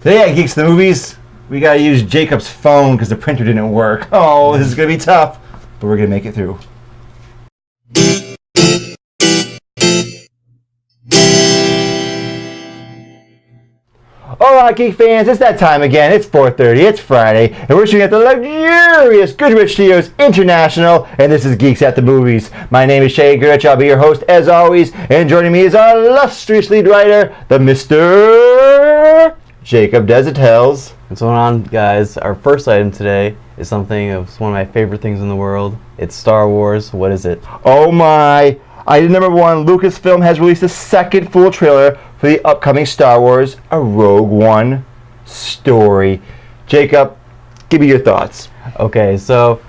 Today at Geeks the Movies, we gotta use Jacob's phone because the printer didn't work. Oh, this is gonna be tough, but we're gonna make it through. Alright, Geek fans, it's that time again. It's 4:30, it's Friday, and we're shooting at the luxurious Goodrich Studios International, and this is Geeks at the Movies. My name is Shay Goodrich, I'll be your host as always, and joining me is our illustrious lead writer, the Mr. Jacob Desitels. What's going on, guys? Our first item today is something of one of my favorite things in the world. It's Star Wars. What is it? Oh my! Item number one, Lucasfilm has released a second full trailer for the upcoming Star Wars, a Rogue One story. Jacob, give me your thoughts. Okay, so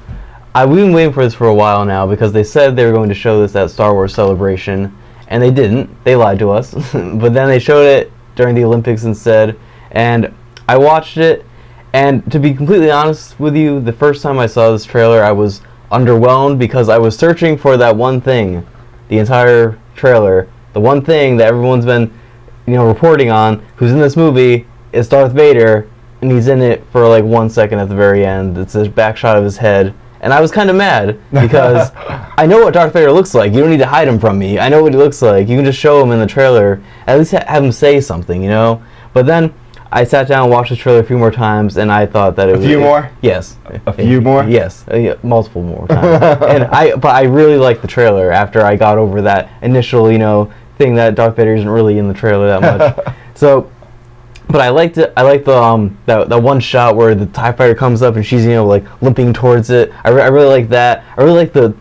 we've been waiting for this for a while now because they said they were going to show this at Star Wars Celebration, and they didn't. They lied to us. But then they showed it during the Olympics instead, and I watched it, and to be completely honest with you, the first time I saw this trailer, I was underwhelmed because I was searching for that one thing, the entire trailer. The one thing that everyone's been, reporting on, who's in this movie, is Darth Vader, and he's in it for like 1 second at the very end. It's a back shot of his head, and I was kind of mad because I know what Darth Vader looks like. You don't need to hide him from me. I know what he looks like. You can just show him in the trailer. At least have him say something, But then I sat down and watched the trailer a few more times, and I thought that it was... A few more? Yes. A few more? Yes. Multiple more times. But I really liked the trailer after I got over that initial, thing that Darth Vader isn't really in the trailer that much. But I liked it. I liked the that one shot where the TIE fighter comes up and she's like limping towards it. I really like that. I really like the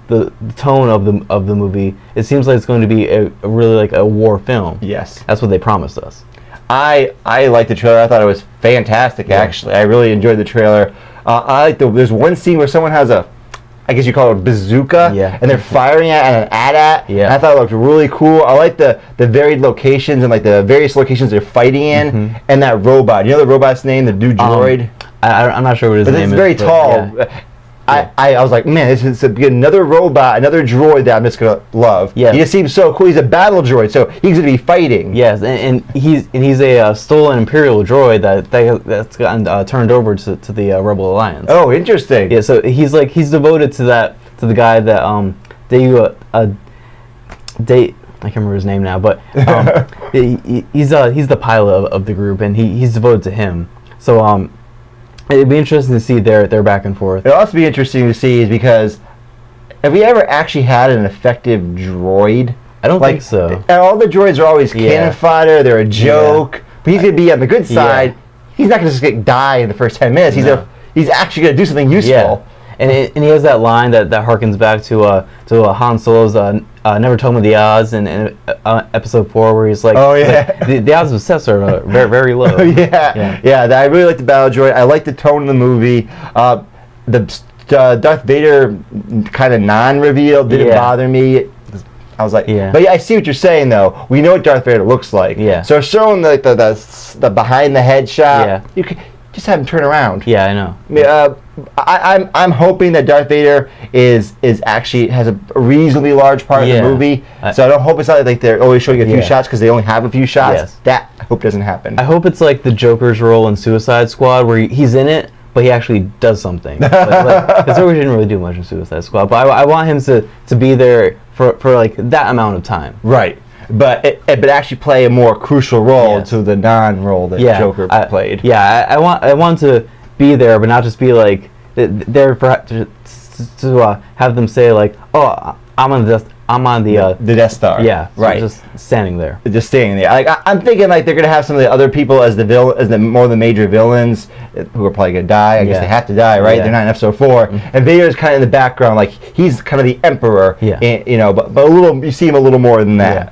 tone of the movie. It seems like it's going to be a really like a war film. Yes, that's what they promised us. I liked the trailer. I thought it was fantastic. Yeah. Actually, I really enjoyed the trailer. I like there's one scene where someone has I guess you call it a bazooka, and they're firing it at an AT-AT. Yeah. And I thought it looked really cool. I like the varied locations and like the various locations they're fighting in, and that robot. You know the robot's name, the new droid? I'm not sure what his name is. But it's very tall. Yeah. I was like, man, this is another robot, another droid that I'm just gonna love. Yeah. He just seems so cool. He's a battle droid, so he's gonna be fighting. Yes, and he's a stolen Imperial droid that's gotten turned over to the Rebel Alliance. Oh, interesting. Yeah, so he's devoted to the guy that I can't remember his name now, but he's the pilot of the group, and he's devoted to him. So it'd be interesting to see their back and forth. It'll also be interesting to see is because have we ever actually had an effective droid? I don't think so. All the droids are always cannon fodder. They're a joke. But he's going to be on the good side. Yeah. He's not going to just die in the first 10 minutes. He's actually going to do something useful. Yeah. And he has that line that harkens back to Han Solo's Never Told Me the Odds in episode 4, where he's like, oh yeah, the odds of success are very, very low. Yeah. I really like the battle droid. I like the tone of the movie. The Darth Vader kind of non-reveal didn't bother me. I was like, but I see what you're saying though. We know what Darth Vader looks like. Yeah. So showing the behind the head shot, you could just have him turn around. Yeah, I know. I'm hoping that Darth Vader is actually has a reasonably large part of the movie. So I don't hope it's not like they're always showing a few shots because they only have a few shots. Yes. That I hope doesn't happen. I hope it's like the Joker's role in Suicide Squad where he's in it, but he actually does something. Because Joker didn't really do much in Suicide Squad, but I want him to be there for like that amount of time. Right. But actually play a more crucial role to the non-role that Joker played. Yeah, I want to be there, but not just be like there to have them say like, oh, I'm on the Death Star. Yeah, so right. Just standing there. Just standing there. Like I'm thinking like they're gonna have some of the other people as the more of the major villains who are probably gonna die. I guess they have to die, right? They're not in episode 4, and Vader's kind of in the background, like he's kind of the Emperor. Yeah. But a little you see him a little more than that. Yeah.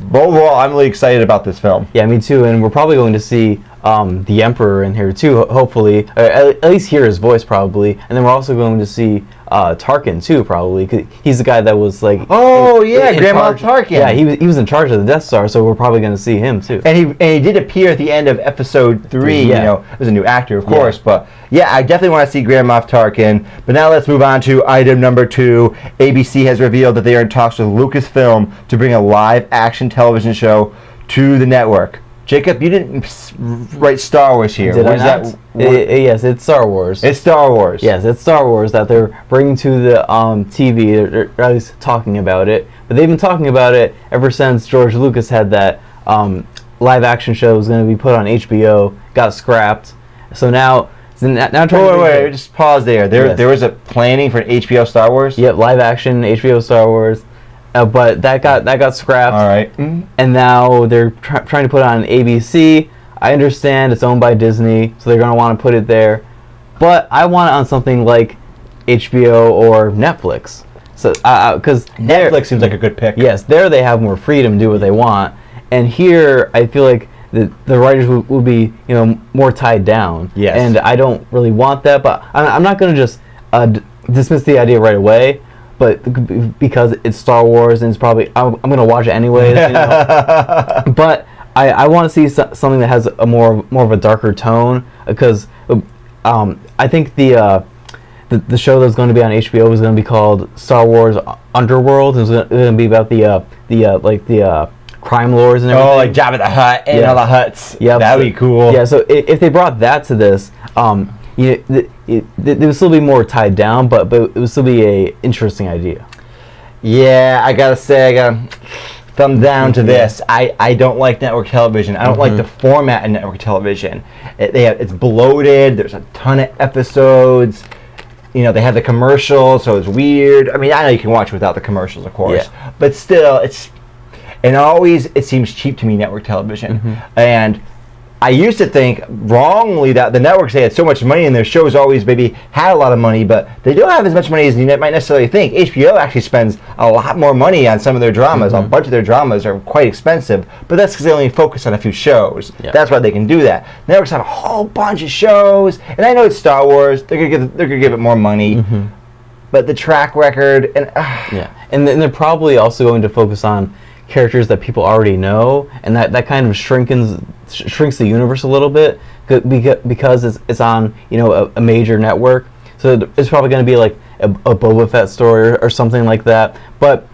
But overall, I'm really excited about this film. Yeah, me too. And we're probably going to see the Emperor in here too, hopefully. At least hear his voice probably. And then we're also going to see Tarkin too, probably. 'Cause he's the guy that was like... Oh, Grand Moff Tarkin. Yeah, he was in charge of the Death Star, so we're probably going to see him too. And he did appear at the end of episode 3. As a new actor, of course. But yeah, I definitely want to see Grand Moff Tarkin. But now let's move on to item number 2. ABC has revealed that they are in talks with Lucasfilm to bring a live-action television show to the network. Jacob, you didn't write Star Wars here. Did I not? Yes, it's Star Wars. It's Star Wars. Yes, it's Star Wars that they're bringing to the TV, or at least talking about it. But they've been talking about it ever since George Lucas had that live-action show was going to be put on HBO, got scrapped. So now wait, just pause there. There was a planning for an HBO Star Wars? Yep, live-action HBO Star Wars. But that got scrapped. All right. And now they're trying to put it on ABC. I understand it's owned by Disney, so they're going to want to put it there. But I want it on something like HBO or Netflix. So, because Netflix seems like a good pick. Yes, there they have more freedom to do what they want. And here, I feel like the writers will be, more tied down. Yes. And I don't really want that, but I'm not going to just dismiss the idea right away. But because it's Star Wars and it's probably I'm gonna watch it anyways. But I want to see something that has a more of a darker tone, because I think the show that's going to be on HBO is going to be called Star Wars Underworld. It's going to be about the crime lords and everything. Oh, like Jabba the Hutt and all the Hutts. Yeah, that'd be cool. Yeah, so if they brought that to this, it would still be more tied down, but it would still be a interesting idea. Yeah, I gotta say, I gotta thumb down to this. I don't like network television. I don't like the format of network television. It's bloated. There's a ton of episodes. They have the commercials, so it's weird. I mean, I know you can watch without the commercials, of course, but still, it seems cheap to me, network television. And I used to think wrongly that the networks, they had so much money and their shows always maybe had a lot of money, but they don't have as much money as you might necessarily think. HBO actually spends a lot more money on some of their dramas. A bunch of their dramas are quite expensive, but that's because they only focus on a few shows. That's why they can do that. Networks have a whole bunch of shows, and I know it's Star Wars. They're gonna give it more money, but the track record and then they're probably also going to focus on characters that people already know, and that kind of shrinks the universe a little bit because it's on a major network. So it's probably going to be like a Boba Fett story or something like that. But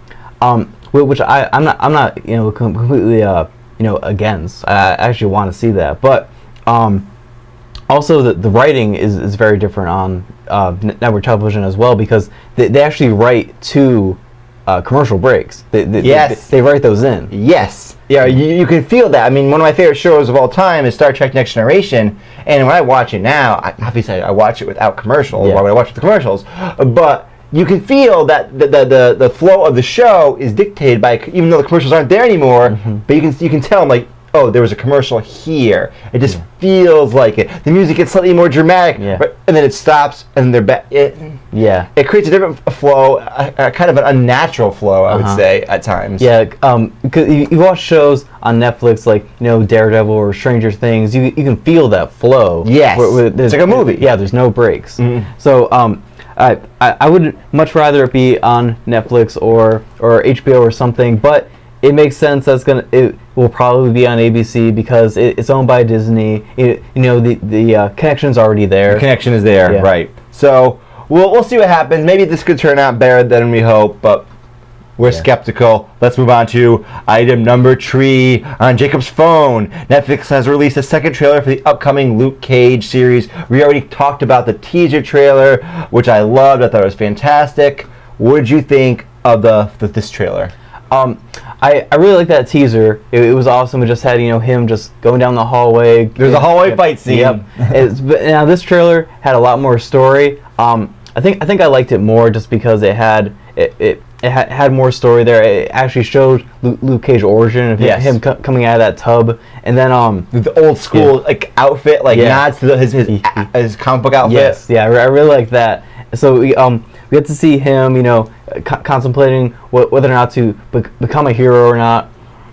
which I'm not completely against. I actually want to see that. But also the writing is very different on network television as well, because they actually write to commercial breaks. They write those in. Yes. Yeah, you can feel that. I mean, one of my favorite shows of all time is Star Trek Next Generation, and when I watch it now, obviously I watch it without commercials. Why would I watch with the commercials? But you can feel that the flow of the show is dictated by, even though the commercials aren't there anymore, but you can tell, like, oh, there was a commercial here. It just feels like it. The music gets slightly more dramatic, and then it stops, and they're back. It creates a different flow, a kind of an unnatural flow, I would say, at times. Yeah, because you watch shows on Netflix like Daredevil or Stranger Things, you can feel that flow. Yes, it's like a movie. Yeah, there's no breaks. So I would much rather it be on Netflix or HBO or something, but it makes sense it will probably be on ABC because it's owned by Disney. The connection's already there. The connection is there, right. So we'll see what happens. Maybe this could turn out better than we hope, but we're skeptical. Let's move on to item number 3 on Jacob's phone. Netflix has released a second trailer for the upcoming Luke Cage series. We already talked about the teaser trailer, which I loved. I thought it was fantastic. What did you think of this trailer? I really like that teaser. It was awesome. It just had him just going down the hallway. There's a hallway fight scene. But now this trailer had a lot more story. I think I liked it more just because it had more story there. It actually showed Luke Cage's origin of him coming out of that tub, and then the old school outfit, nods to his comic book outfit. Yes, I really like that. So we get to see him, contemplating whether or not to become a hero or not,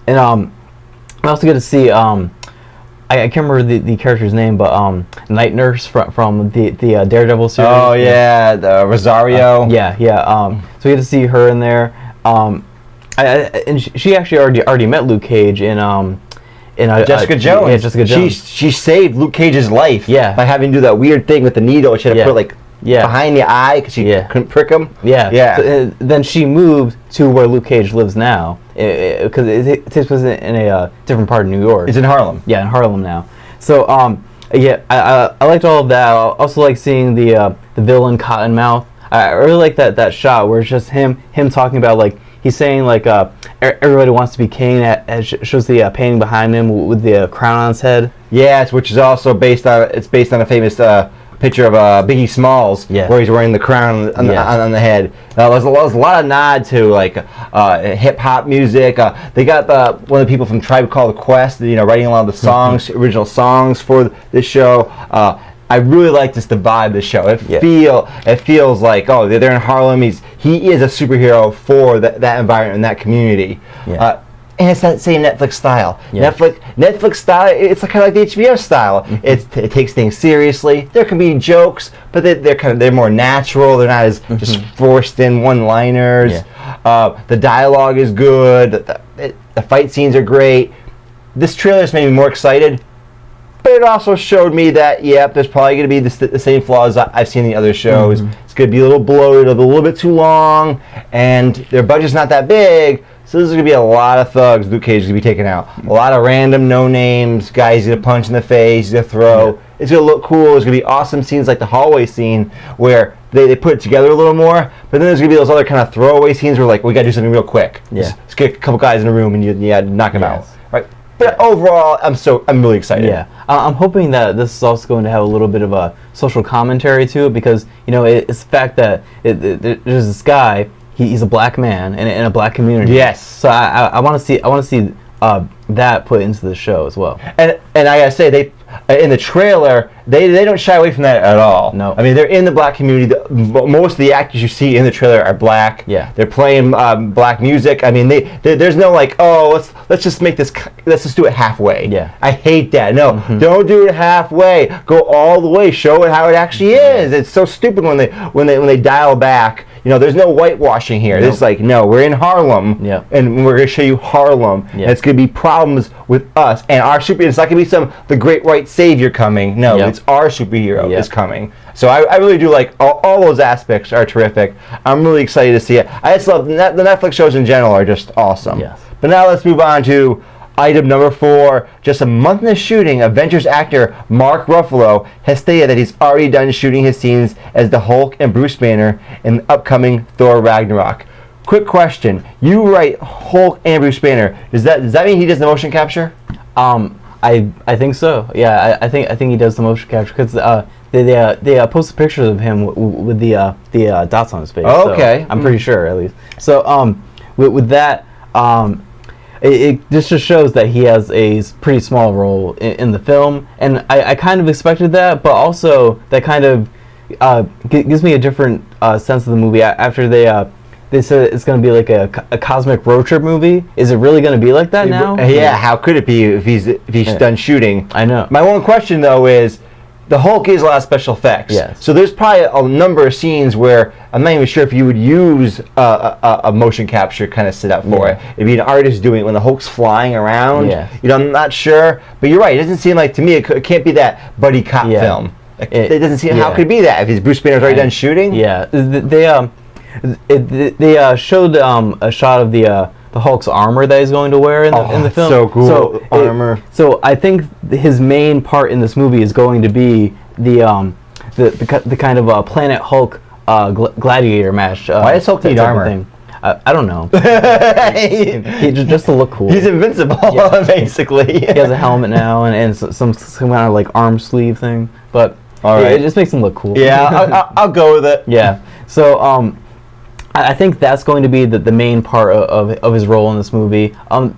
and we also get to see I can't remember the character's name, but Night Nurse from the Daredevil series. Oh yeah, the Rosario. So we get to see her in there, and she actually already met Luke Cage in Jessica Jones. Yeah, Jessica Jones. She saved Luke Cage's life. Yeah. By having to do that weird thing with the needle. She had to put behind the eye because she couldn't prick him. Yeah. So, then she moved to where Luke Cage lives now because it takes place in a different part of New York. It's in Harlem. Yeah, in Harlem now. So I liked all of that. I also like seeing the villain Cottonmouth. I really like that shot where it's just him talking about like he's saying like everybody wants to be king. Shows the painting behind him with the crown on his head. Yes, which is also based on a famous picture of Biggie Smalls where he's wearing the crown on the head. There's a lot of nod to like hip hop music. They got one of the people from Tribe Called Quest, writing a lot of the songs, original songs for this show. I really like the vibe of the show. It feels like they're in Harlem. He is a superhero for that environment and that community. And it's that same Netflix style. Netflix style. It's kind of like the HBO style. It takes things seriously. There can be jokes, but they're more natural. They're not as just forced in one-liners. The dialogue is good. The fight scenes are great. This trailer just made me more excited. But it also showed me that, there's probably going to be the same flaws I've seen in the other shows. It's going to be a little bloated, a little bit too long, and their budget's not that big, so this is going to be a lot of thugs Luke Cage is going to be taking out. A lot of random no-names, guys he's going to punch in the face, he's going to throw. It's going to look cool. There's going to be awesome scenes like the hallway scene where they put it together a little more, but then there's going to be those other kind of throwaway scenes where like, we got to do something real quick. Just get a couple guys in a room and you knock them out. Right? But overall, I'm really excited. Yeah, I'm hoping that this is also going to have a little bit of a social commentary to it because it's the fact that there's this guy. He's a black man in a black community. Yes. So I want to see that put into the show as well. And I gotta say they in the trailer they don't shy away from that at all. No. I mean they're in the black community. Most of the actors you see in the trailer are black. Yeah. They're playing black music. I mean there's no like let's just make this. Let's just do it halfway. Yeah. I hate that. No, don't do it halfway. Go all the way. Show it how it actually is. It's so stupid when they dial back. There's no whitewashing here. Nope. It's like, no, we're in Harlem, and we're going to show you Harlem, and it's going to be problems with us, and our superhero. It's not going to be the great white savior coming. No, it's our superhero is coming. So I really do like all those aspects are terrific. I'm really excited to see it. I just love the Netflix shows in general are just awesome. Yes. But now let's move on to item number 4. Just a month into shooting, Avengers actor Mark Ruffalo has stated that he's already done shooting his scenes as the Hulk and Bruce Banner in the upcoming Thor Ragnarok. Quick question: you write Hulk and Bruce Banner. Does that mean he does the motion capture? I think so. Yeah, I think he does the motion capture because they posted pictures of him with the dots on his face. Oh, okay. So I'm pretty sure at least. So with that. It just shows that he has a pretty small role in the film, and I kind of expected that, but also that kind of gives me a different sense of the movie. After they said it's going to be like a cosmic road trip movie. Is it really going to be like that now? Yeah, how could it be if he's done shooting? I know. My one question though is, the Hulk is a lot of special effects. Yes. So there's probably a number of scenes where I'm not even sure if you would use a motion capture kind of setup for it. If you're an artist doing it when the Hulk's flying around, I'm not sure. But you're right. It doesn't seem like, to me, it can't be that buddy cop film. It doesn't seem, how could it be that if his Bruce Banner's already done shooting? Yeah. They showed a shot of the Hulk's armor that he's going to wear in the film. So cool. Armor. So I think his main part in this movie is going to be the kind of Planet Hulk gladiator match. Why does Hulk need armor? Thing. I don't know. he just to look cool. He's invincible, basically. He has a helmet now and some kind of like arm sleeve thing. But it just makes him look cool. Yeah, I'll go with it. Yeah. So I think that's going to be the main part of his role in this movie. I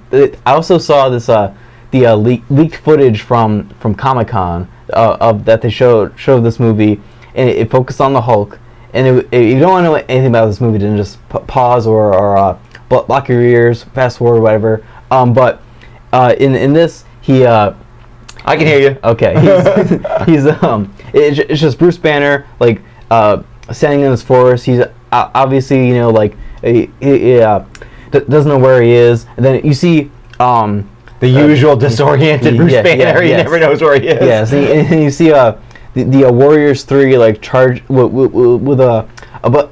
also saw this the leaked footage from Comic-Con of that they showed this movie, and it focused on the Hulk. And if you don't want to know anything about this movie, then just pause or block your ears, fast forward, whatever. But in this, he I can hear you. Okay, he's it's just Bruce Banner like standing in this forest. He's obviously, he doesn't know where he is, and then you see the usual disoriented Bruce Banner. He never knows where he is. Yes, and you see the Warriors 3 like charge with a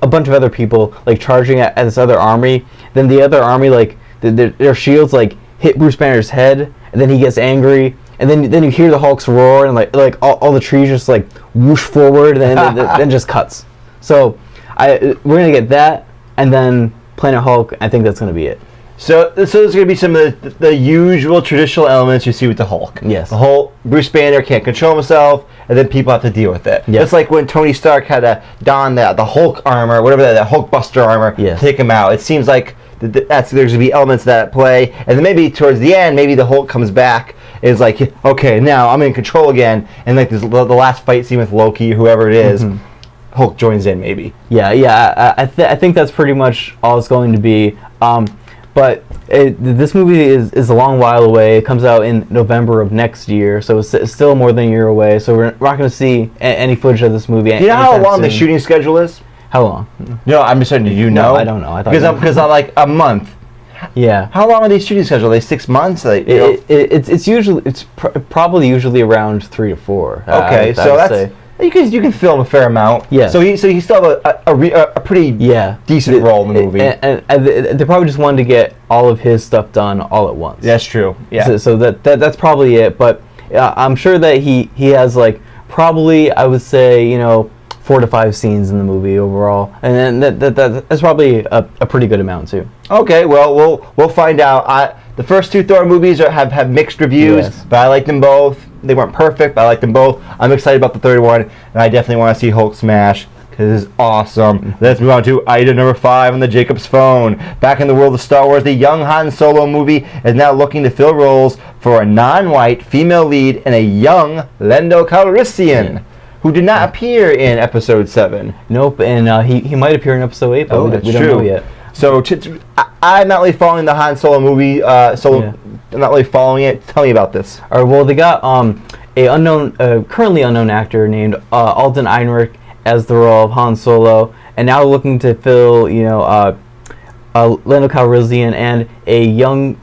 bunch of other people like charging at this other army. Then the other army like their shields like hit Bruce Banner's head, and then he gets angry, and then you hear the Hulk's roar, and like all the trees just like whoosh forward, and then just cuts. So we're gonna get that, and then Planet Hulk. I think that's gonna be it. So there's going to be some of the usual traditional elements you see with the Hulk. Yes. The whole Bruce Banner can't control himself, and then people have to deal with it. Yep. It's like when Tony Stark had to don the Hulk armor, whatever that Hulk Buster armor, to take him out. It seems like there's going to be elements of that at play, and then maybe towards the end, maybe the Hulk comes back. It's like, okay, now I'm in control again, and like this, the last fight scene with Loki, whoever it is, Hulk joins in maybe. Yeah. I think that's pretty much all it's going to be. But this movie is a long while away. It comes out in November of next year, so it's still more than a year away. So we're not going to see any footage of this movie. Do you know how long the shooting schedule is? How long? No, I'm just saying. Do you know? No, I don't know. I thought because I'm like a month. Yeah. How long are these shooting schedules? Are they 6 months? Like, it's probably usually around 3 to 4. Okay, so that's. You can film a fair amount. Yeah. So he still have a pretty decent role in the movie. And they probably just wanted to get all of his stuff done all at once. That's true. Yeah. So that's probably it. But I'm sure that he has like probably I would say 4 to 5 scenes in the movie overall, and then that's probably a pretty good amount too. Okay. Well, we'll find out. The first 2 Thor movies have mixed reviews, but I like them both. They weren't perfect, but I like them both. I'm excited about the third one, and I definitely want to see Hulk smash, because it's awesome. Let's move on to item number 5 on the Jacob's phone. Back in the world of Star Wars, the young Han Solo movie is now looking to fill roles for a non-white female lead and a young Lando Calrissian, who did not appear in Episode 7. Nope, and he might appear in Episode 8, but we don't know yet. So I'm not really following the Han Solo movie, I'm not really following it. Tell me about this. All right, well, they got a currently unknown actor named Alden Ehrenreich as the role of Han Solo, and now looking to fill, Lando Calrissian and a young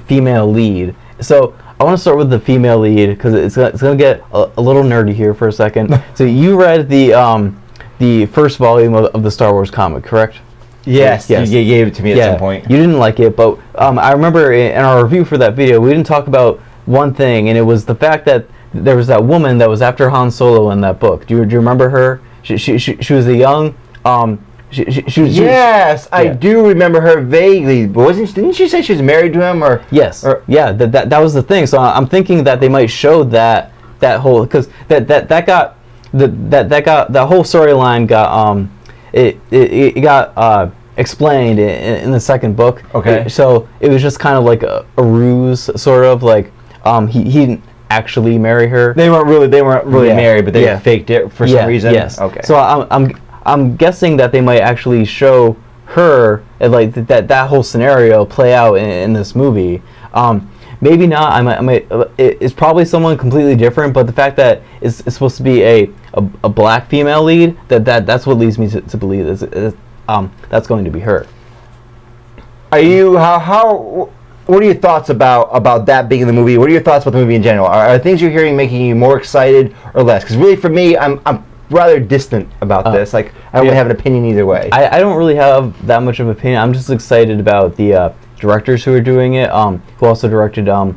female lead. So I want to start with the female lead because it's going to get a little nerdy here for a second. So you read the first volume of the Star Wars comic, correct? Yes. You gave it to me at some point. You didn't like it, but I remember in our review for that video, we didn't talk about one thing, and it was the fact that there was that woman that was after Han Solo in that book. Do you remember her? She was a young. I do remember her vaguely. But didn't she say she was married to him or? Yes. That was the thing. So I'm thinking that they might show that whole because that whole storyline got It got explained in the second book. Okay. So it was just kind of like a ruse, sort of like he didn't actually marry her. They weren't really married, but they faked it for some reason. Yes. Okay. So I'm guessing that they might actually show her and like that whole scenario play out in this movie. Maybe not. I might. It's probably someone completely different. But the fact that it's supposed to be a black female lead, that's what leads me to believe that's going to be her. Are you how? What are your thoughts about that being in the movie? What are your thoughts about the movie in general? Are things you're hearing making you more excited or less? Because really, for me, I'm rather distant about this. Like I don't really have an opinion either way. I don't really have that much of an opinion. I'm just excited about the directors who are doing it, who also directed a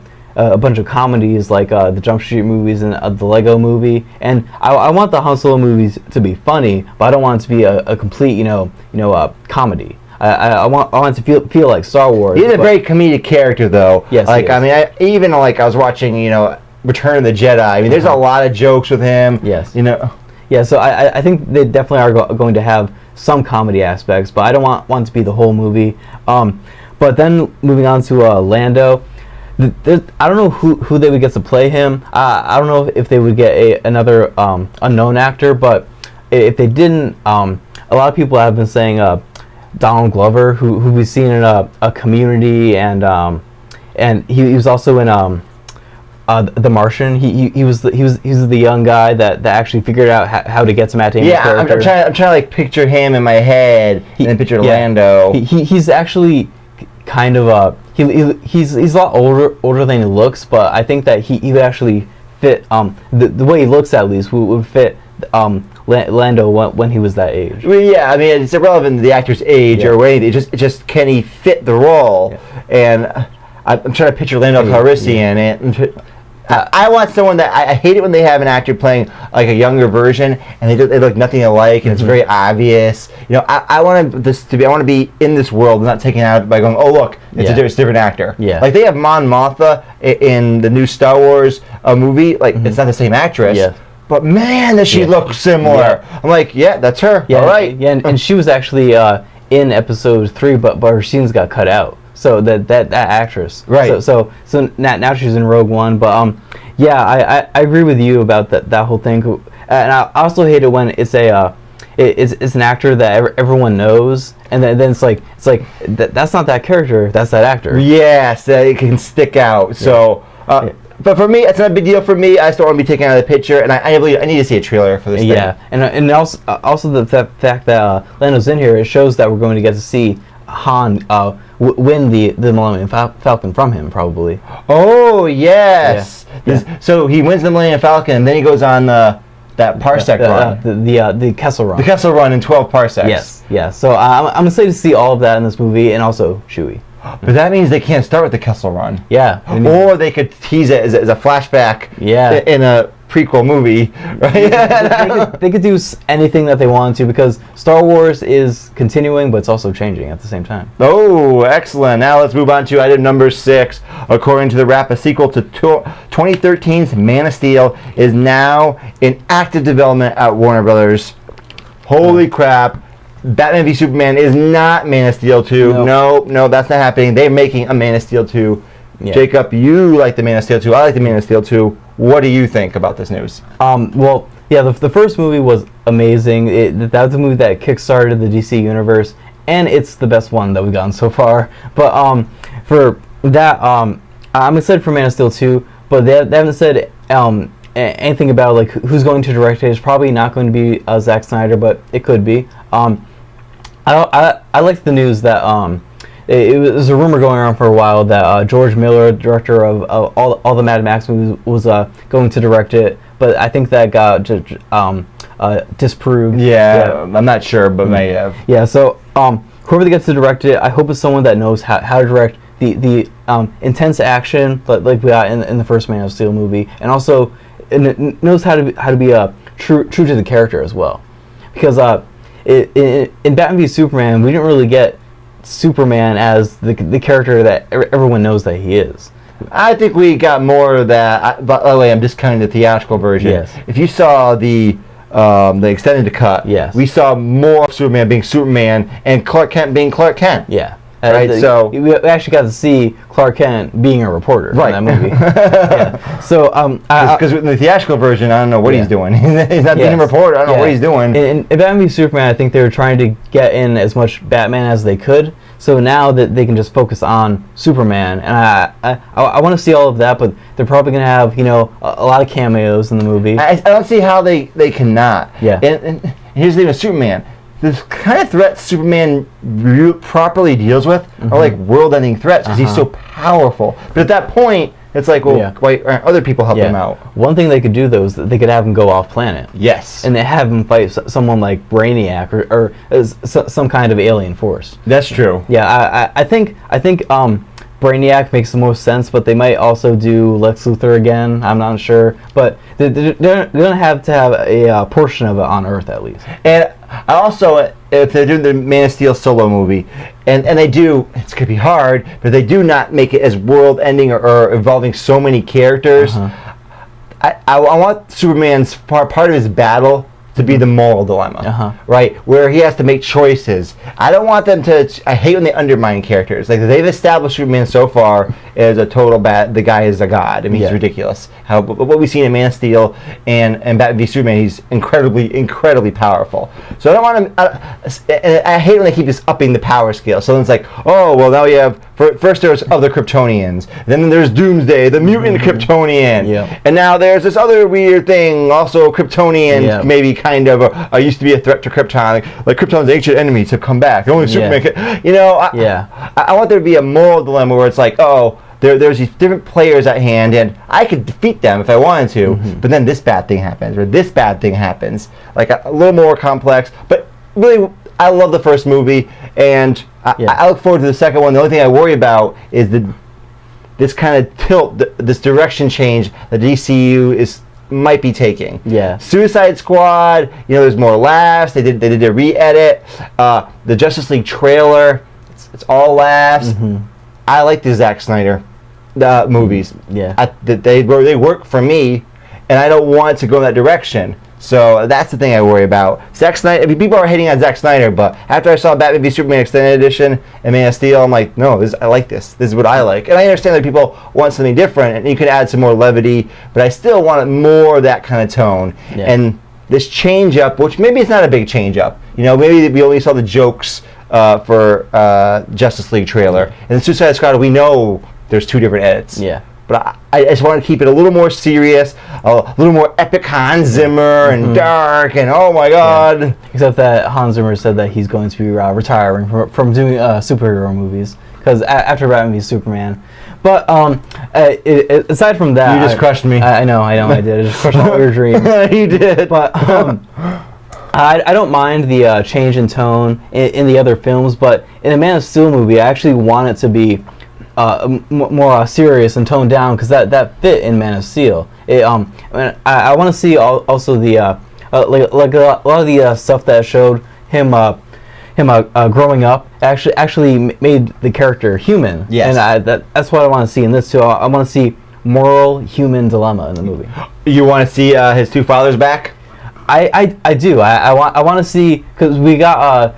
bunch of comedies like the Jump Street movies and the Lego movie. And I want the Han Solo movies to be funny, but I don't want it to be a complete, comedy. I want it to feel like Star Wars. He's a very comedic character, though. Yes, like I mean, I was watching, Return of the Jedi. I mean, there's a lot of jokes with him. Yes. Yeah, so I think they definitely are going to have some comedy aspects, but I don't want it to be the whole movie. But then moving on to Lando, I don't know who they would get to play him. I don't know if they would get another unknown actor, but if they didn't, a lot of people have been saying Donald Glover, who we've seen in a Community, and he was also in The Martian. He was the young guy that actually figured out how to get to Matt Damon's character. I'm trying to like picture him in my head and then picture Lando. He's actually kind of he's a lot older than he looks, but I think that he would actually fit the way he looks at least would fit Lando when he was that age. Well, yeah, I mean it's irrelevant to the actor's age or anything. It just can he fit the role? And I'm trying to picture Lando Calrissian and. I want someone that I hate it when they have an actor playing like a younger version and they look nothing alike and it's very obvious. You know, I want to be in this world and not taken out by going, oh look, it's a different actor. Yeah. Like they have Mon Mothma in the new Star Wars movie. Like it's not the same actress. Yeah. But man, does she look similar? Yeah. I'm like, yeah, that's her. Yeah, all right. Yeah, and she was actually in episode 3, but her scenes got cut out. So that actress, right? So now she's in Rogue One, but I agree with you about that whole thing, and I also hate it when it's it's an actor that everyone knows, and then it's like that's not that character, that's that actor. Yes, it can stick out. So, but for me, it's not a big deal for me. I still want to be taken out of the picture, and I need to see a trailer for this thing. Yeah, and also the fact that Lando's in here, it shows that we're going to get to see Han win the Millennium Falcon from him, probably. Oh yes. Yeah. So he wins the Millennium Falcon, and then he goes on that parsec run. The Kessel Run. The Kessel Run in 12 parsecs. Yes. Yeah. So I'm excited to see all of that in this movie, and also Chewie. But that means they can't start with the Kessel Run. Yeah. Or they could tease it as a flashback. Yeah. In a prequel movie, right? They could do anything that they want to because Star Wars is continuing, but it's also changing at the same time. Oh, excellent. Now let's move on to item number 6. According to the wrap, a sequel to 2013's Man of Steel is now in active development at Warner Brothers. Holy crap. Batman v Superman is not Man of Steel 2. No, that's not happening. They're making a Man of Steel 2. Yeah. Jacob, you like the Man of Steel 2. I like the Man of Steel 2. What do you think about this news? Well, yeah, the first movie was amazing. That was a movie that kickstarted the DC universe, and it's the best one that we've gotten so far. But for that, I'm excited for Man of Steel 2, but they haven't said anything about like who's going to direct it. It's probably not going to be Zack Snyder, but it could be. I liked the news that it was a rumor going around for a while that George Miller, director of all the Mad Max movies, was going to direct it, but I think that got disproved. Yeah, I'm not sure, but may have. Yeah, so whoever gets to direct it, I hope it's someone that knows how to direct the intense action like we got in the first Man of Steel movie, and also knows how to be true to the character as well, because in Batman v Superman we didn't really get Superman as the character that everyone knows that he is. I think we got more of that. By the way, I'm discounting the theatrical version. Yes. If you saw the extended cut, yes, we saw more of Superman being Superman and Clark Kent being Clark Kent. Yeah. Right. So we actually got to see Clark Kent being a reporter in that movie. Yeah. So because in the theatrical version, I don't know what he's doing. He's not being a reporter. I don't know what he's doing. In Batman v Superman, I think they were trying to get in as much Batman as they could. So now that they can just focus on Superman, and I want to see all of that, but they're probably going to have a lot of cameos in the movie. I don't see how they cannot. Yeah. And here's the thing with Superman. The kind of threats Superman properly deals with are like world-ending threats because he's so powerful. But at that point, it's like, well, why aren't other people helping him out? One thing they could do, though, is that they could have him go off-planet. Yes. And they have him fight someone like Brainiac or some kind of alien force. That's true. Yeah, I think Brainiac makes the most sense, but they might also do Lex Luthor again. I'm not sure. But they're going to have a portion of it on Earth, at least. And also, if they're doing the Man of Steel solo movie, and they do, it's going to be hard, but they do not make it as world-ending or involving so many characters. I want Superman's part of his battle to be the moral dilemma, right? Where he has to make choices. I don't want them to. I hate when they undermine characters. Like they've established Superman so far as a total bad. The guy is a god. I mean, he's ridiculous. What we've seen in Man of Steel and Batman v Superman, he's incredibly powerful. So I don't want him. And I hate when they keep just upping the power scale. So then it's like, oh well, now we have first there's other Kryptonians, then there's Doomsday, the mutant Kryptonian, and now there's this other weird thing, also Kryptonian, maybe kind of used to be a threat to Krypton. Like Krypton's ancient enemies have come back. Only Superman can, I want there to be a moral dilemma where it's like, oh, there's these different players at hand, and I could defeat them if I wanted to, but then this bad thing happens, or this bad thing happens. Like a little more complex, but really, I love the first movie, and I look forward to the second one. The only thing I worry about is this kind of tilt, this direction change that DCU might be taking. Yeah. Suicide Squad, there's more laughs. They did a re-edit. The Justice League trailer, it's all laughs. I like the Zack Snyder movies. Yeah. They work for me, and I don't want to go in that direction. So that's the thing I worry about. Zack Snyder. I mean, people are hating on Zack Snyder, but after I saw Batman v Superman Extended Edition and Man of Steel, I'm like, no, I like this. This is what I like. And I understand that people want something different, and you can add some more levity, but I still want more of that kind of tone. Yeah. And this change-up, which maybe it's not a big change-up. Maybe we only saw the jokes for Justice League trailer. And the Suicide Squad, we know there's 2 different edits. Yeah. But I just want to keep it a little more serious, a little more epic Hans Zimmer and dark, and oh my God. Yeah. Except that Hans Zimmer said that he's going to be retiring from doing superhero movies because after Batman v Superman. But aside from that, you just crushed me. I know, I did. I just crushed all your dreams. You did. But I don't mind the change in tone in the other films, but in the Man of Steel movie, I actually want it to be more serious and toned down because that fit in Man of Steel. I want to see also the like a lot of the stuff that showed him growing up actually made the character human. Yes. And that's what I want to see in this too. I want to see moral human dilemma in the movie. You want to see his 2 fathers back? I do. I want to see because we got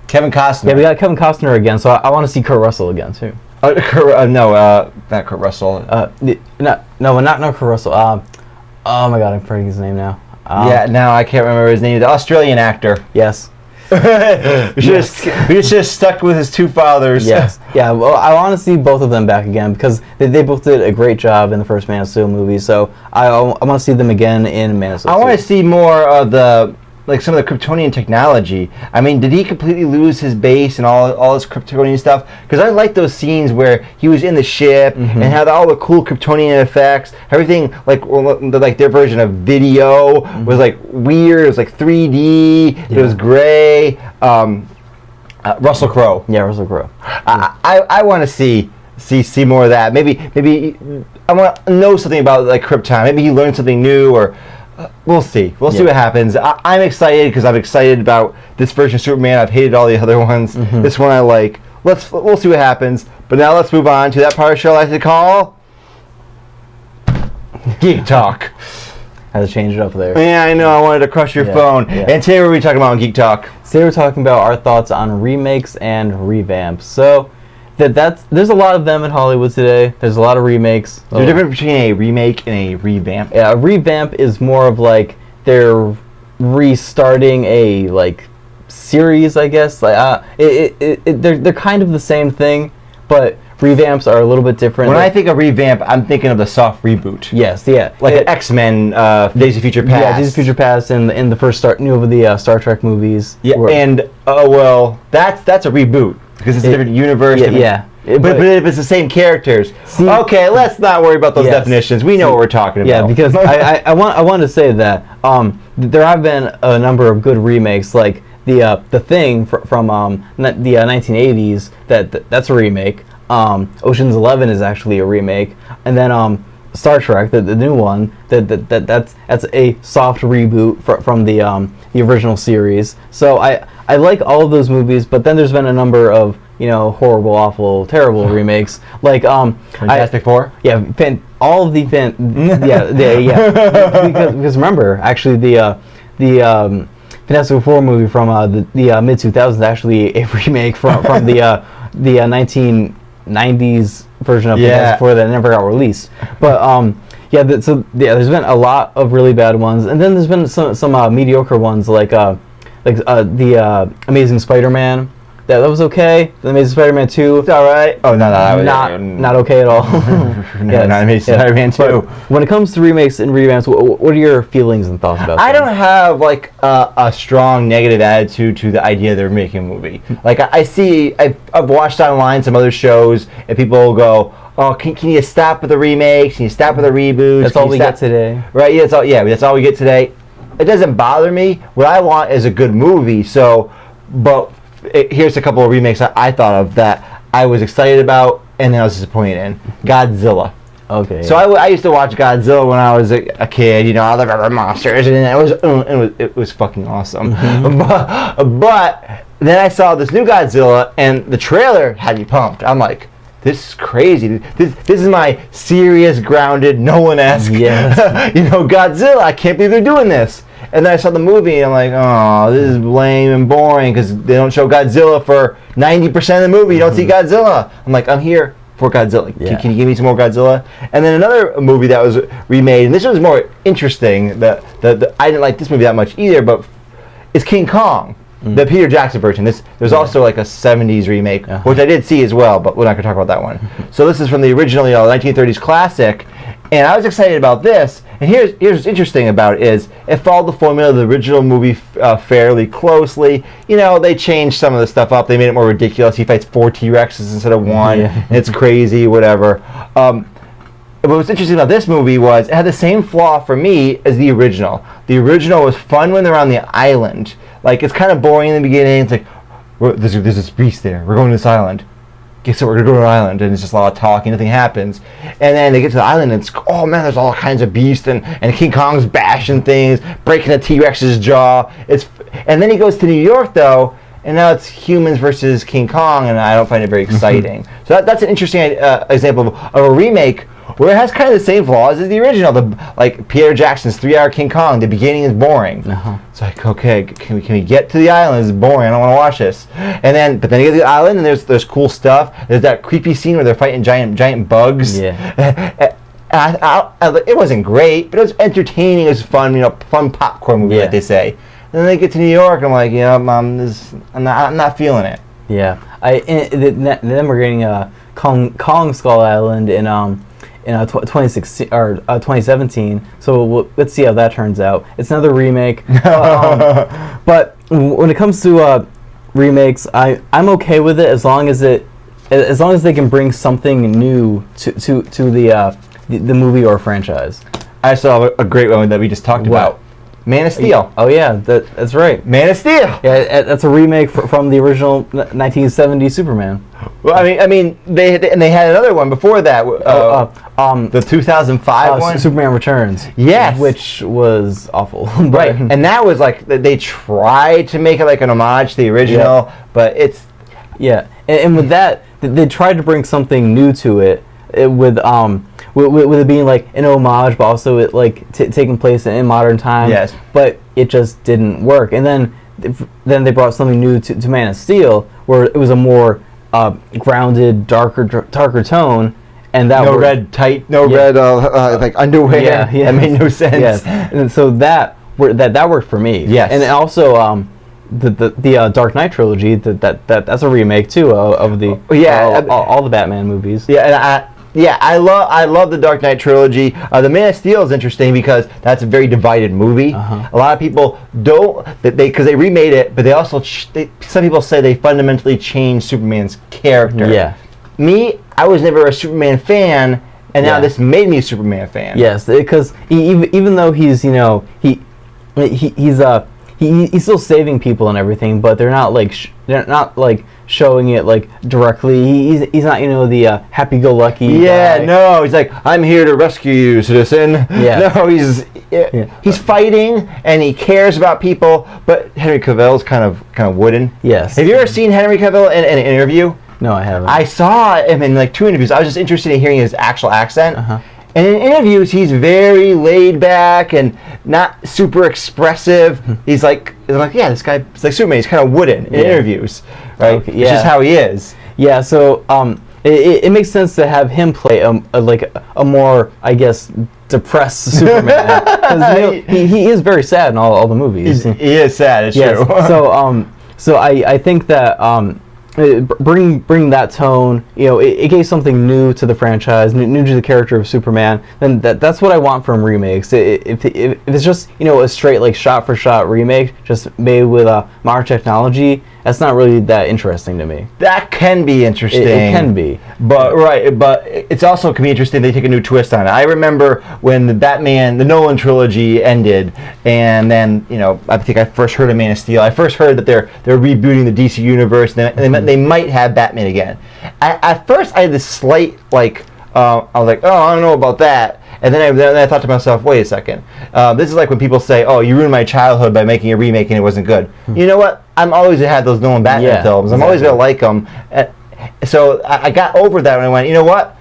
Kevin Costner. Yeah, we got Kevin Costner again, so I want to see Kurt Russell again too. No, not Kurt Russell. Not Kurt Russell. Oh my God, I'm forgetting his name now. Now I can't remember his name. The Australian actor. Yes. we should have stuck with his 2 fathers. Yes. Yeah. Well, I want to see both of them back again because they both did a great job in the first Man of Steel movie. So I want to see them again in Man of Steel. I want to see more of some of the Kryptonian technology. I mean, did he completely lose his base and all his Kryptonian stuff? Because I like those scenes where he was in the ship and had all the cool Kryptonian effects. Everything like their version of video was like weird. It was like 3D. Yeah. It was gray. Russell Crowe. Yeah, Russell Crowe. I want to see more of that. Maybe I want to know something about like Krypton. Maybe he learned something new or. We'll see. We'll see what happens. I'm excited because I'm excited about this version of Superman. I've hated all the other ones. This one I like. We'll see what happens. But now let's move on to that part of the show I like to call Geek Talk. Had to change it up there. Yeah, I know. I wanted to crush your phone. Yeah. And today what are we talking about on Geek Talk? Today we're talking about our thoughts on remakes and revamps. So there's a lot of them in Hollywood today. There's a lot of remakes. There's a difference between a remake and a revamp. Yeah, a revamp is more of like they're restarting a like series, I guess. Like they're kind of the same thing, but revamps are a little bit different. When I think of revamp, I'm thinking of the soft reboot. Yes, yeah, like an X-Men, Days of Future Past. Yeah, Days of Future Past in the first Star Trek movies. Yeah, and that's a reboot. Because it's a different universe. But if it's the same characters. Okay, let's not worry about those definitions. We know what we're talking about. Yeah, because I want to say that there have been a number of good remakes, like the Thing from the 1980s. That's a remake. Ocean's 11 is actually a remake, and then Star Trek, the new one, that's a soft reboot from the original series. So I like all of those movies, but then there's been a number of horrible, awful, terrible remakes, like Fantastic Four. Yeah, all of the because remember, actually the Fantastic Four movie from the mid 2000s actually a remake from the 1990s version of Fantastic Four that never got released. But there's been a lot of really bad ones, and then there's been some mediocre ones like the Amazing Spider-Man that was okay. The Amazing Spider-Man 2. It's all right. Oh no, not okay at all. No, not Amazing Spider-Man 2. But when it comes to remakes and revamps, what are your feelings and thoughts about? I don't have like a strong negative attitude to the idea they're making a movie. Like I've watched online some other shows, and people will go, "Oh, can you stop with the remakes? Can you stop with the reboots? That's all we get today." Right? Yeah, that's all we get today. It doesn't bother me. What I want is a good movie. So, here's a couple of remakes I thought of that I was excited about and then I was disappointed in. Godzilla. Okay. So I used to watch Godzilla when I was a kid. You know, all the monsters, and it was fucking awesome. Mm-hmm. But then I saw this new Godzilla, and the trailer had me pumped. I'm like, this is crazy. This is my serious, grounded, Nolan-esque, Godzilla. I can't believe they're doing this. And then I saw the movie, and I'm like, oh, this is lame and boring because they don't show Godzilla for 90% of the movie. You don't see Godzilla. I'm like, I'm here for Godzilla. Can you give me some more Godzilla? And then another movie that was remade, and this was more interesting. I didn't like this movie that much either, but it's King Kong. The Peter Jackson version. There's also like a 70s remake, which I did see as well, but we're not going to talk about that one. So this is from the original 1930s classic, and I was excited about this. And here's what's interesting about it is it followed the formula of the original movie fairly closely. You know, they changed some of the stuff up. They made it more ridiculous. He fights 4 T-Rexes instead of 1, and it's crazy, whatever. But what's interesting about this movie was it had the same flaw for me as the original. The original was fun when they're on the island. Like, it's kind of boring in the beginning. It's like, there's this beast there. We're going to this island. Guess what? We're going to go to an island. And it's just a lot of talking. Nothing happens. And then they get to the island, and it's, oh, man, there's all kinds of beasts. And King Kong's bashing things, breaking a T-Rex's jaw. And then he goes to New York, though, and now it's humans versus King Kong, and I don't find it very exciting. So that's an interesting example of a remake where it has kind of the same flaws as the original. Like Peter Jackson's 3-hour King Kong, the beginning is boring. It's like, okay, can we get to the island? This is boring. I don't want to watch this. But then you get to the island, and there's cool stuff. There's that creepy scene where they're fighting giant bugs. Yeah. It wasn't great, but it was entertaining. It was fun, fun popcorn movie, like they say. And then they get to New York, I'm like, I'm not feeling it. Yeah. Then we're getting Kong Skull Island in 2016 or 2017. So let's see how that turns out. It's another remake. But when it comes to remakes, I'm okay with it as long as they can bring something new to the movie or franchise. I saw a great one that we just talked about. Man of Steel. Oh yeah, that's right. Man of Steel. Yeah, that's a remake from the original 1970 Superman. Well, I mean, they had another one before that. The 2005 one, Superman Returns. Yes, which was awful. Right, and that was like they tried to make it like an homage to the original, but it's and with that they tried to bring something new to it with it being like an homage, but also it like taking place in modern times. Yes. But it just didn't work. And then they brought something new to Man of Steel, where it was a more grounded, darker tone, and that red like underwear. That made no sense. Yes. And so that worked for me. Yes. And also the Dark Knight trilogy. That's a remake too of the all the Batman movies. Yeah, and I love the Dark Knight trilogy. The Man of Steel is interesting because that's a very divided movie. A lot of people don't, because they remade it, but they also some people say they fundamentally changed Superman's character. Yeah. Me, I was never a Superman fan, and now this made me a Superman fan. Yes, because even though he's he's still saving people and everything, but they're not like showing it like directly. He's not the happy-go-lucky guy. No, he's like, I'm here to rescue you, citizen. Yeah. No, he's fighting and he cares about people, but Henry Cavill's kind of wooden. Yes. Have you ever seen Henry Cavill in an interview? No, I haven't. I saw him in like 2 interviews. I was just interested in hearing his actual accent. And in interviews, he's very laid back and not super expressive. He's like, yeah, this guy is like Superman. He's kind of wooden in interviews, right? Okay, it's just how he is. Yeah. So it makes sense to have him play a more, I guess, depressed Superman, because he is very sad in all the movies. He is sad. It's true. So I think that bring that tone. It gave something new to the franchise, new to the character of Superman. Then that's what I want from remakes. If it's just a straight like shot for shot remake, just made with modern technology, that's not really that interesting to me. That can be interesting. It can be, but it's also can be interesting. They take a new twist on it. I remember when the Nolan trilogy ended, and then I think I first heard of Man of Steel. I first heard that they're rebooting the DC universe, and they might have Batman again. At first, I had this slight I was like, oh, I don't know about that. And then I thought to myself, wait a second. This is like when people say, oh, you ruined my childhood by making a remake and it wasn't good. You know what? I'm always going to have those Nolan Batman films. I'm always going to like them. So I got over that and I went, you know what?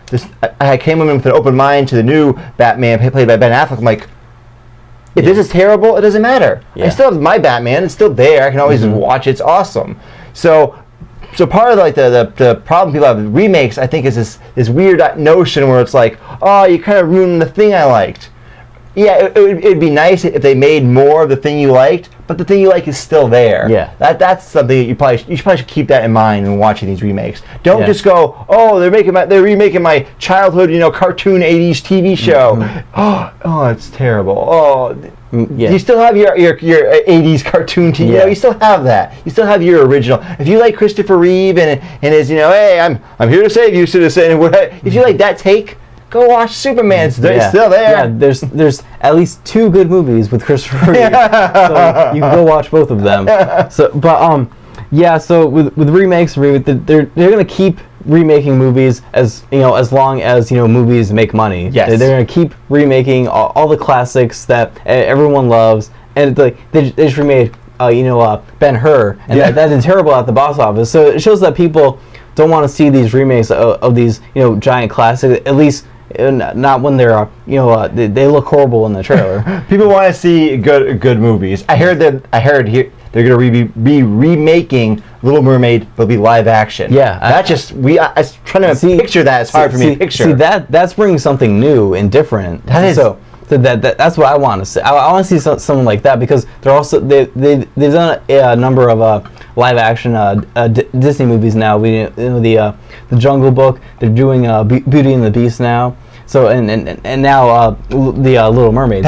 I came in with an open mind to the new Batman played by Ben Affleck. I'm like, if this is terrible, it doesn't matter. I still have my Batman. It's still there. I can always watch it. It's awesome. So part of the problem people have with remakes, I think, is this weird notion where it's like, oh, you kind of ruined the thing I liked. Yeah, it'd be nice if they made more of the thing you liked, but the thing you like is still there. Yeah. That's something that you probably should keep that in mind when watching these remakes. Don't just go, oh, they're remaking my childhood, cartoon 80s TV show. Oh, it's terrible. Oh, you still have your 80s cartoon TV. You still have that. You still have your original. If you like Christopher Reeve and his, hey, I'm here to save you, citizen. If you like that take, go watch Superman. It's still there. Yeah, there's at least 2 good movies with Christopher Reeve, so you can go watch both of them. So with remakes, they're gonna keep remaking movies as long as movies make money. Yes. They're gonna keep remaking all the classics that everyone loves, and they just remade Ben-Hur, and that did terrible at the box office. So it shows that people don't want to see these remakes of these giant classics, at least not when they're they look horrible in the trailer. People want to see good movies. I heard here they're going to be remaking Little Mermaid. Will be live action. Yeah, I was trying to picture that. It's hard for me to picture. See, that's bringing something new and different. That is. So that's what I want to see. I want to see something like that, because they've done a number of live action Disney movies now. The Jungle Book. They're doing Beauty and the Beast now. So and now the Little Mermaid.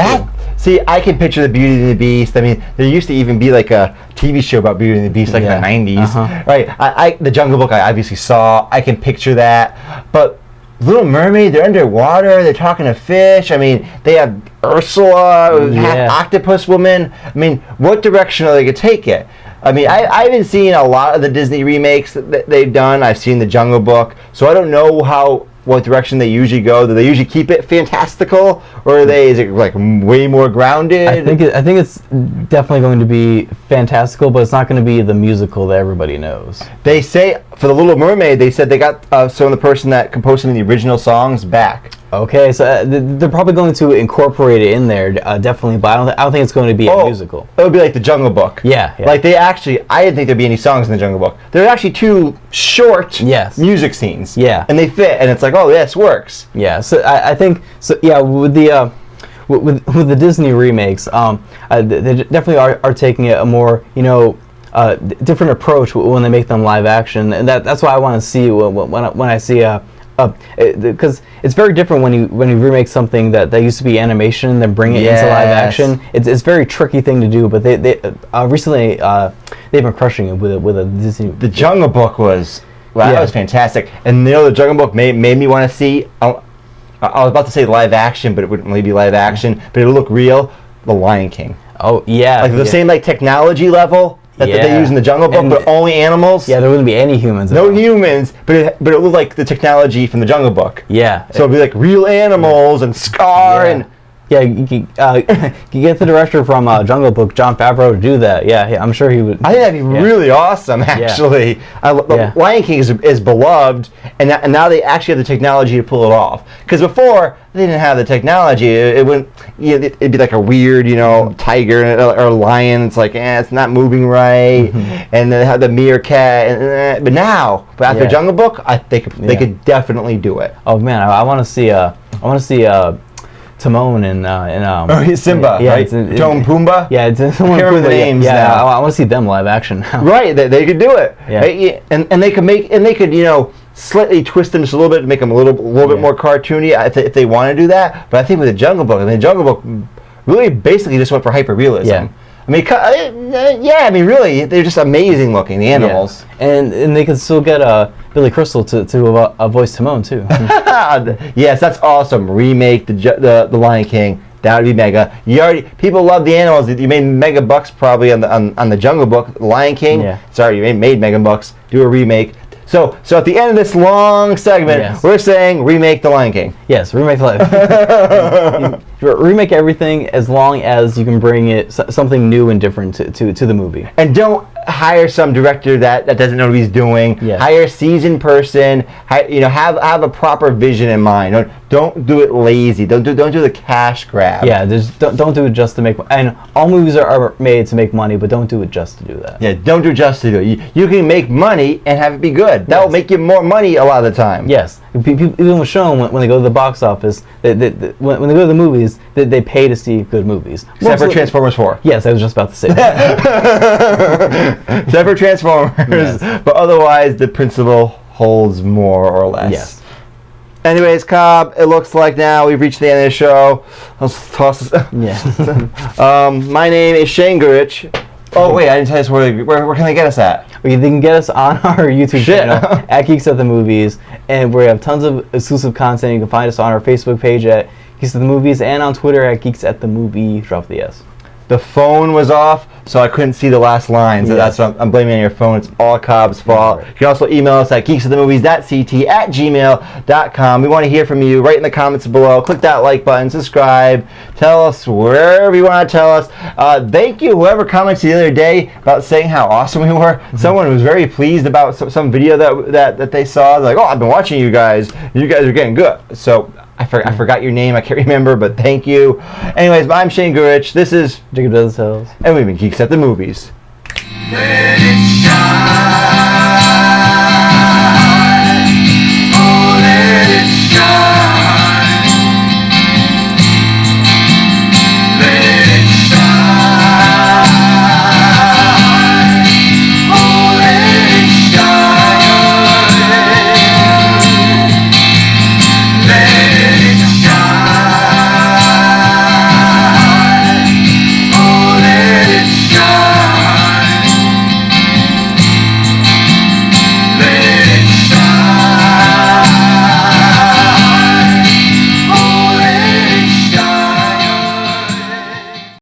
See, I can picture the Beauty and the Beast. I mean, there used to even be like a TV show about Beauty and the Beast, like in the 90s, right? The Jungle Book I obviously saw. I can picture that, but Little Mermaid, they're underwater, they're talking to fish. I mean, they have Ursula, half octopus woman. I mean, what direction are they going to take it? I mean, I haven't seen a lot of the Disney remakes that they've done. I've seen the Jungle Book, so I don't know what direction they usually go. Do they usually keep it fantastical, or is it like way more grounded? I think it's definitely going to be fantastical, but it's not going to be the musical that everybody knows. They say for the Little Mermaid, they said they got some of the person that composed some of the original songs back. Okay, so they're probably going to incorporate it in there, definitely, but I don't think it's going to be a musical. It would be like the Jungle Book. Yeah. Like I didn't think there'd be any songs in the Jungle Book. There are actually 2 short music scenes. Yeah. And they fit, and it's like, oh, this works. Yeah, so I think, with the Disney remakes, they definitely are taking a more, different approach when they make them live action, and that's what I want to see when I see because it's very different when you remake something that used to be animation and then bring it into live action. It's a very tricky thing to do, but they recently they've been crushing it with a Disney. The Jungle Book was that was fantastic, and the Jungle Book made me want to see. I was about to say live action, but it wouldn't really be live action, but it'll look real. The Lion King. Oh yeah, like the same technology level that they use in the Jungle Book, but only animals. Yeah, there wouldn't be any humans. No humans, but it looked like the technology from the Jungle Book. Yeah. So it'd be like real animals and Scar and. Yeah, you get the director from Jungle Book, Jon Favreau, to do that. Yeah, I'm sure he would. I think that'd be really awesome, actually. The Lion King is beloved, and now they actually have the technology to pull it off. Because before, they didn't have the technology. It wouldn't. It'd be like a weird, tiger or a lion. It's like, it's not moving right. And they have the meerkat. But after Jungle Book, they could definitely do it. Oh man, I want to see. Timon and he's Simba, yeah, right? Timon Pumbaa. Yeah, it's someone. I can't remember the names now. I want to see them live action now. Right, they could do it. Yeah. And they could slightly twist them just a little bit to make them a little bit more cartoony if they want to do that. But I think with the Jungle Book, the Jungle Book really basically just went for hyper-realism. Yeah. I mean, really, they're just amazing looking, the animals. Yeah. And they could still get Billy Crystal to voice Timon, too. Yes, that's awesome. Remake the Lion King. That would be mega. People love the animals. You made mega bucks probably on the Jungle Book, the Lion King. Yeah. Sorry, you made mega bucks. Do a remake. So at the end of this long segment, we're saying remake the Lion King. Yes, remake the Lion King. Remake everything as long as you can bring it something new and different to the movie. And don't hire some director that doesn't know what he's doing. Yes. Hire a seasoned person. Have a proper vision in mind. Don't do it lazy. Don't do the cash grab. Yeah, don't do it just to make money. And all movies are made to make money, but don't do it just to do that. Yeah, don't do it just to do it. You can make money and have it be good. That will make you more money a lot of the time. Yes, even with shown when they go to the box office, when they go to the movies, they pay to see good movies. Except for Transformers 4. Yes, I was just about to say that. Except for Transformers, but otherwise the principle holds more or less. Yes. Anyways, Cobb, it looks like now we've reached the end of the show. Let's toss this. My name is Shane Gurich. Oh, wait, I didn't tell you this. Where can they get us at? They can get us on our YouTube channel at Geeks at the Movies, and we have tons of exclusive content. You can find us on our Facebook page at Geeks at the Movies and on Twitter at Geeks at the Movie. Drop the S. The phone was off, so I couldn't see the last line. So that's what I'm blaming on your phone. It's all Cobb's fault. Right. You can also email us at geeksofthemovies.ct@gmail.com. We want to hear from you. Write in the comments below. Click that like button. Subscribe. Tell us wherever you want to tell us. Thank you, whoever commented the other day about saying how awesome we were. Mm-hmm. Someone was very pleased about some video that they saw. They're like, oh, I've been watching you guys. You guys are getting good. So I forgot your name. I can't remember, but thank you. Anyways, I'm Shane Gurich. This is Jacob Does Hills. And we've been Geeks at the Movies. Let it shine.